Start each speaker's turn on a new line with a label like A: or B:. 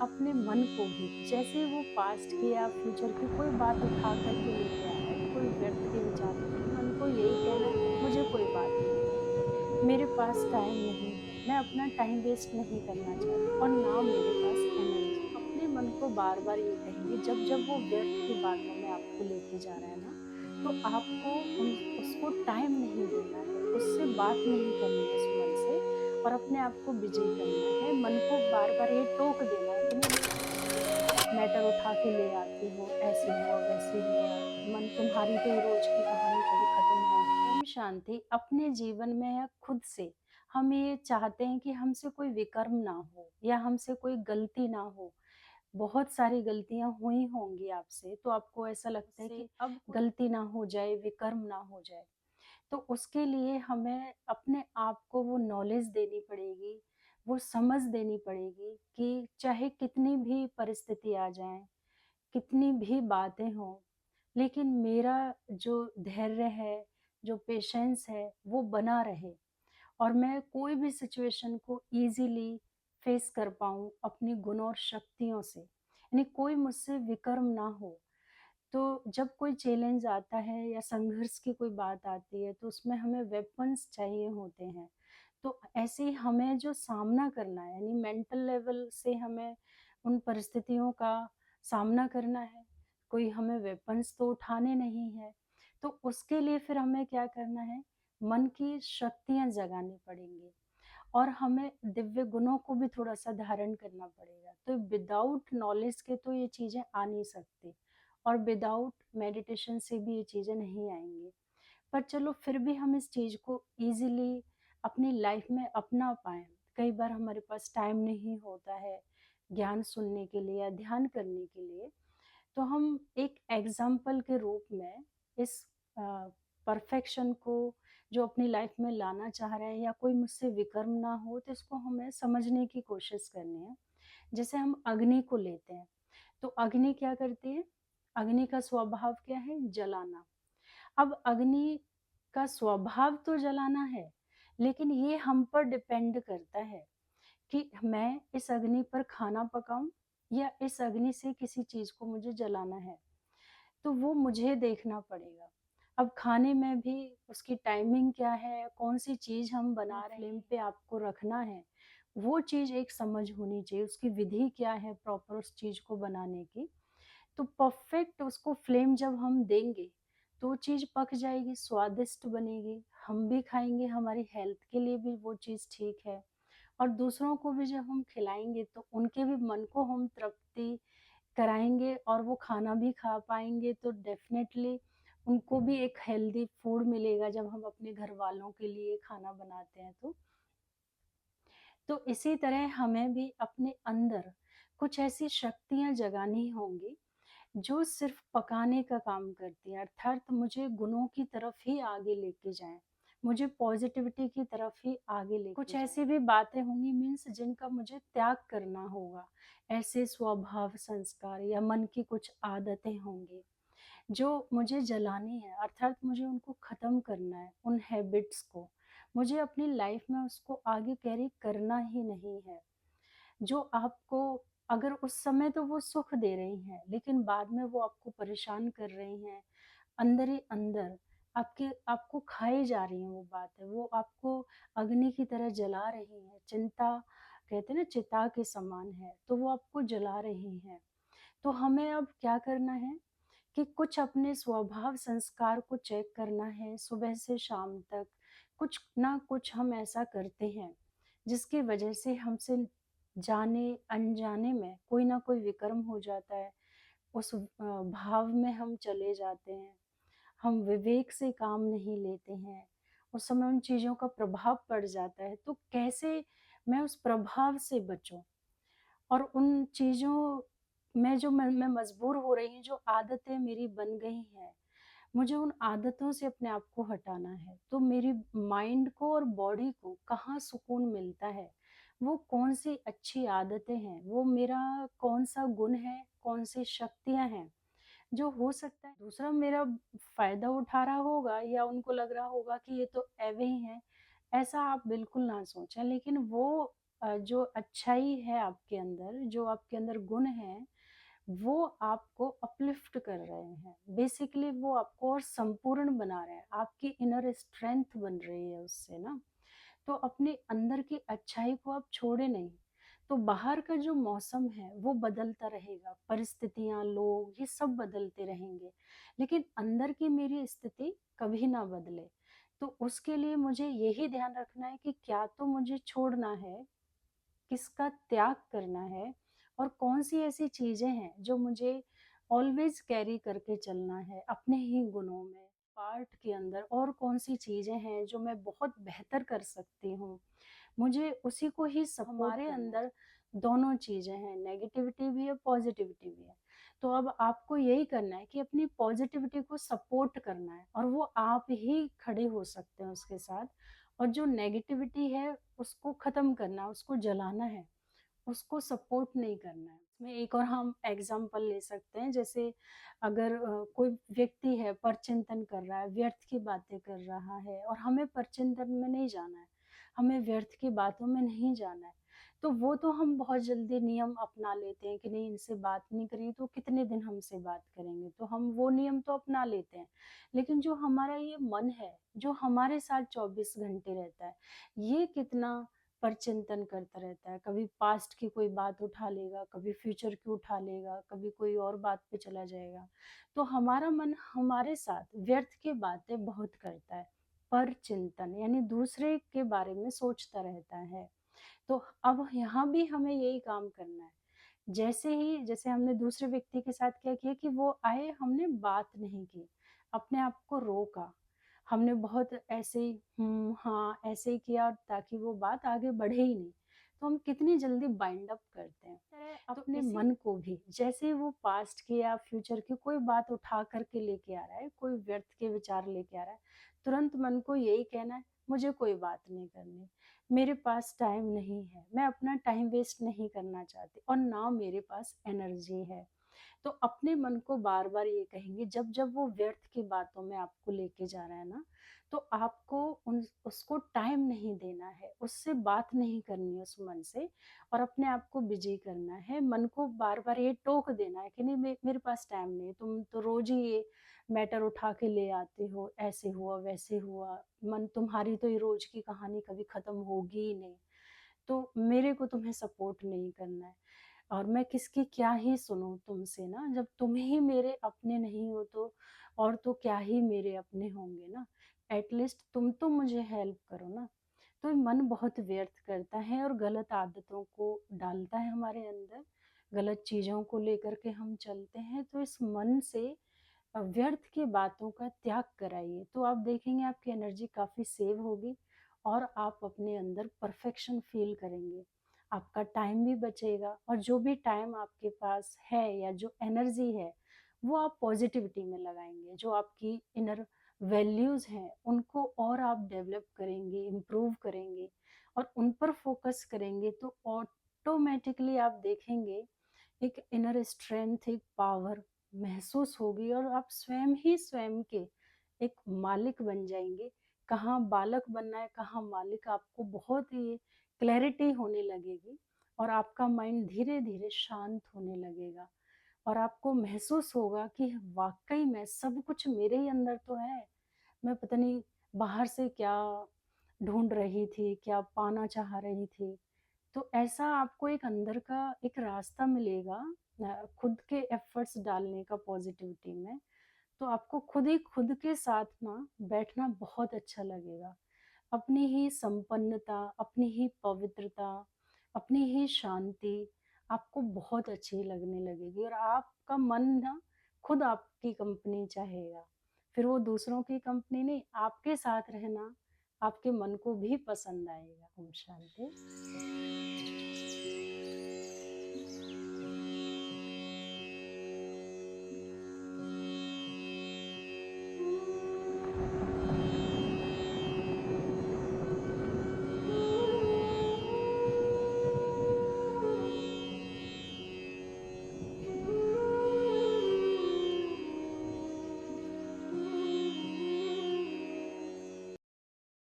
A: अपने मन को भी, जैसे वो पास्ट की या फ्यूचर की कोई बात उठा कर के लेके आ रहा है, कोई व्यर्थ के विचार लेके, मन को यही कहना है मुझे कोई बात नहीं है, मेरे पास टाइम नहीं है, मैं अपना टाइम वेस्ट नहीं करना चाहती और ना मेरे पास एनर्जी। अपने मन को बार बार ये कहेंगे जब जब वो व्यर्थ की बातों में आपको लेके जा रहा है ना, तो आपको उसको टाइम नहीं देना है, उससे बात नहीं करनी है उस मन से, और अपने आप को बिजी करना है। मन को बार बार ये टोक देना है कि नहीं, मैटर उठा के ले आती हो, ऐसे हुआ वैसे हुआ, मन तुम्हारी तो ये रोज की कहानी कभी खत्म होगी। ओम शांति। अपने जीवन में या खुद से हम ये चाहते हैं कि हमसे कोई विकर्म ना हो या हमसे कोई गलती ना हो। बहुत सारी गलतियां हुई होंगी आपसे, तो आपको ऐसा लगता है कि अब गलती ना हो जाए, विकर्म ना हो जाए। तो उसके लिए हमें अपने आप को वो नॉलेज देनी पड़ेगी, वो समझ देनी पड़ेगी कि चाहे कितनी भी परिस्थिति आ जाए, कितनी भी बातें हों, लेकिन मेरा जो धैर्य है, जो पेशेंस है, वो बना रहे और मैं कोई भी सिचुएशन को ईज़िली फेस कर पाऊँ अपनी गुण और शक्तियों से। यानी कोई मुझसे विकर्म ना हो। तो जब कोई चैलेंज आता है या संघर्ष की कोई बात आती है, तो उसमें हमें वेपन्स चाहिए होते हैं। तो ऐसे ही हमें जो सामना करना है, यानी मेंटल लेवल से हमें उन परिस्थितियों का सामना करना है। कोई हमें वेपन्स तो उठाने नहीं है। तो उसके लिए फिर हमें क्या करना है, मन की शक्तियाँ जगानी पड़ेंगी और हमें दिव्य गुणों को भी थोड़ा-सा धारण करना पड़ेगा। तो विदाउट नॉलेज के तो ये चीज़ें आ नहीं सकती और विदाउट मेडिटेशन से भी ये चीज़ें नहीं आएँगी। पर चलो फिर भी हम इस चीज़ को ईज़िली अपनी लाइफ में अपना पाएँ। कई बार हमारे पास टाइम नहीं होता है ज्ञान सुनने के लिए या ध्यान करने के लिए, तो हम एक एग्ज़ाम्पल के रूप में इस अ, परफ़ेक्शन को जो अपनी लाइफ़ में लाना चाह रहे हैं या कोई मुझसे विकर्म ना हो, तो इसको हमें समझने की कोशिश करनी है। जैसे हम अग्नि को लेते हैं, तो अग्नि क्या करती है? अग्नि का स्वभाव क्या है? जलाना। अब अग्नि का स्वभाव तो जलाना है, लेकिन ये हम पर डिपेंड करता है कि मैं इस अग्नि पर खाना पकाऊँ या इस अग्नि से किसी चीज़ को मुझे जलाना है। तो वो मुझे देखना पड़ेगा। अब खाने में भी उसकी टाइमिंग क्या है, कौन-सी चीज़ हम बना रहे हैं, फ्लेम पे आपको रखना है, वो चीज़ एक समझ होनी चाहिए, उसकी विधि क्या है प्रॉपर उस चीज़ को बनाने की। तो परफेक्ट उसको फ्लेम जब हम देंगे, तो वो चीज़ पक जाएगी, स्वादिष्ट बनेगी, हम भी खाएँगे, हमारी हेल्थ के लिए भी वो चीज़ ठीक है और दूसरों को भी जब हम खिलाएँगे, तो उनके भी मन को हम तृप्ति कराएँगे और वो खाना भी खा पाएँगे, तो डेफ़िनेटली उनको भी एक हेल्दी फूड मिलेगा जब हम अपने घरवालों के लिए खाना बनाते हैं तो। तो इसी तरह हमें भी अपने अंदर कुछ ऐसी शक्तियाँ जगानी होंगी जो सिर्फ़ पकाने का काम करती हैं, अर्थात मुझे गुणों की तरफ ही आगे लेके जाएँ, मुझे पॉज़िटिविटी की तरफ ही आगे लेके कुछ ऐसी भी बातें होंगी मीन्स जिनका मुझे त्याग करना होगा, ऐसे स्वभाव, संस्कार या मन की कुछ आदतें होंगी, जो मुझे जलानी है, अर्थात मुझे उनको ख़त्म करना है, उन हैबिट्स को। मुझे अपनी लाइफ़ में उसको आगे कैरी करना ही नहीं है। जो आपको अगर उस समय तो वो सुख दे रही हैं, लेकिन बाद में वो आपको परेशान कर रही हैं, अंदर ही अंदर आपको खाए जा रही हैं वो बातें, वो आपको अग्नि की तरह जला रही हैं। चिंता कहते हैं ना चिता के समान है, तो वो आपको जला रही हैं। तो हमें अब क्या करना है कि कुछ अपने स्वभाव संस्कार को चेक करना है, सुबह से शाम तक कुछ ना कुछ हम ऐसा करते हैं जिसकी वजह से हमसे जाने अनजाने में कोई ना कोई विकर्म हो जाता है, उस भाव में हम चले जाते हैं, हम विवेक से काम नहीं लेते हैं, उस समय उन चीज़ों का प्रभाव पड़ जाता है, तो कैसे मैं उस प्रभाव से बचूं और उन चीज़ों में जो मैं मजबूर हो रही हूँ, जो आदतें मेरी बन गई हैं, मुझे उन आदतों से अपने आप को हटाना है। तो मेरी माइंड को और बॉडी को कहाँ सुकून मिलता है, वो कौन-सी अच्छी आदतें हैं, वो मेरा कौन-सा गुण है, कौन-सी शक्तियाँ हैं, जो हो सकता है दूसरा मेरा फ़ायदा उठा रहा होगा या उनको लग रहा होगा कि ये तो ऐवे ही हैं, ऐसा आप बिल्कुल ना सोचें। लेकिन वो जो अच्छाई है आपके अंदर, जो आपके अंदर गुण हैं, वो आपको अपलिफ्ट कर रहे हैं। बेसिकली वो आपको और संपूर्ण बना रहे हैं, आपकी इनर स्ट्रेंथ बन रही है उससे ना। तो अपने अंदर की अच्छाई को आप छोड़े नहीं। तो बाहर का जो मौसम है वो बदलता रहेगा, परिस्थितियाँ, लोग ये सब बदलते रहेंगे, लेकिन अंदर की मेरी स्थिति कभी ना बदले। तो उसके लिए मुझे यही ध्यान रखना है कि क्या तो मुझे छोड़ना है, किसका त्याग करना है और कौन-सी ऐसी चीज़ें हैं जो मुझे ऑलवेज़ कैरी करके चलना है अपने ही गुणों में, पार्ट के अंदर और कौन-सी चीज़ें हैं जो मैं बहुत बेहतर कर सकती हूँ। मुझे उसी को ही सपोर्ट हमारे करना है। अंदर दोनों चीज़ें हैं, नेगेटिविटी भी है, पॉज़िटिविटी भी है। तो अब आपको यही करना है कि अपनी पॉज़िटिविटी को सपोर्ट करना है और वो आप ही खड़े हो सकते हैं उसके साथ, और जो नेगेटिविटी है उसको ख़त्म करना है, उसको जलाना है, उसको सपोर्ट नहीं करना है। इसमें एक और हम एग्ज़ाम्पल ले सकते हैं, जैसे अगर कोई व्यक्ति है परचिंतन कर रहा है, व्यर्थ की बातें कर रहा है और हमें परचिंतन में नहीं जाना है, हमें व्यर्थ की बातों में नहीं जाना है। तो वो तो हम बहुत जल्दी नियम अपना लेते हैं कि नहीं, इनसे बात नहीं करेंगे तो कितने दिन हमसे बात करेंगे, तो हम वो नियम तो अपना लेते हैं। लेकिन जो हमारा ये मन है, जो हमारे साथ 24 घंटे रहता है, ये कितना पर-चिंतन करता रहता है। कभी पास्ट की कोई बात उठा लेगा, कभी फ्यूचर की उठा लेगा, कभी कोई और बात पे चला जाएगा। तो हमारा मन हमारे साथ व्यर्थ की बातें बहुत करता है। पर-चिंतन यानी दूसरे के बारे में सोचता रहता है। तो अब यहाँ भी हमें यही काम करना है। जैसे हमने दूसरे व्यक्ति के साथ क्या किया कि वो आए, हमने बात नहीं की, अपने आप को रोका। हमने बहुत ऐसे ही हाँ, ऐसे ही किया ताकि वो बात आगे बढ़े ही नहीं। तो हम कितनी जल्दी बाइंड अप करते हैं। तो अपने मन को भी जैसे ही वो पास्ट की या फ्यूचर की कोई बात उठा कर के लेके आ रहा है, कोई व्यर्थ के विचार लेके आ रहा है, तुरंत मन को यही कहना है, मुझे कोई बात नहीं करनी। मेरे पास टाइम नहीं है, मैं अपना टाइम वेस्ट नहीं करना चाहती और ना मेरे पास एनर्जी है। तो अपने मन को बार-बार ये कहेंगे, जब-जब वो व्यर्थ की बातों में आपको लेके जा रहा है ना, तो आपको उन उसको टाइम नहीं देना है, उससे बात नहीं करनी है उस मन से और अपने आप को बिज़ी करना है। मन को बार-बार ये टोक देना है कि नहीं, मेरे पास टाइम नहीं है, तुम तो रोज़ ही ये मैटर उठा के ले आते हो, ऐसे हुआ, वैसे हुआ, मन तुम्हारी तो ये रोज़ की कहानी कभी ख़त्म होगी ही नहीं, तो मेरे को तुम्हें सपोर्ट नहीं करना है। और मैं किसकी क्या ही सुनूँ तुमसे ना, जब तुम ही मेरे अपने नहीं हो तो और तो क्या ही मेरे अपने होंगे ना। एटलीस्ट तुम तो मुझे हेल्प करो ना। तो मन बहुत व्यर्थ करता है और गलत आदतों को डालता है हमारे अंदर, गलत चीज़ों को लेकर के हम चलते हैं, तो इस मन से व्यर्थ की बातों का त्याग कराइए, तो आप देखेंगे आपकी एनर्जी काफ़ी सेव होगी और आप अपने अंदर परफेक्शन फ़ील करेंगे। आपका टाइम भी बचेगा और जो भी टाइम आपके पास है या जो एनर्जी है, वो आप पॉज़िटिविटी में लगाएँगे। जो आपकी इनर वैल्यूज़ हैं, उनको और आप डेवलप करेंगे, इम्प्रूव करेंगे और उन पर फ़ोकस करेंगे, तो ऑटोमैटिकली आप देखेंगे एक इनर स्ट्रेंथ, एक पावर महसूस होगी और आप स्वयं ही स्वयं के एक मालिक बन जाएँगे। कहाँ बालक बनना है, कहाँ मालिक, आपको बहुत ही क्लैरिटी होने लगेगी और आपका माइंड धीरे-धीरे शांत होने लगेगा और आपको महसूस होगा कि वाक़ई में सब कुछ मेरे ही अंदर तो है। मैं पता नहीं बाहर से क्या ढूँढ रही थी, क्या पाना चाह रही थी। तो ऐसा आपको एक अंदर का एक रास्ता मिलेगा खुद के एफर्ट्स डालने का पॉजिटिविटी में, तो आपको खुद ही खुद के साथ ना बैठना बहुत अच्छा लगेगा। अपनी ही संपन्नता, अपनी ही पवित्रता, अपनी ही शांति आपको बहुत अच्छी लगने लगेगी और आपका मन ना खुद आपकी कंपनी चाहेगा। फिर वो दूसरों की कंपनी नहीं, आपके साथ रहना आपके मन को भी पसंद आएगा। ओम शांति।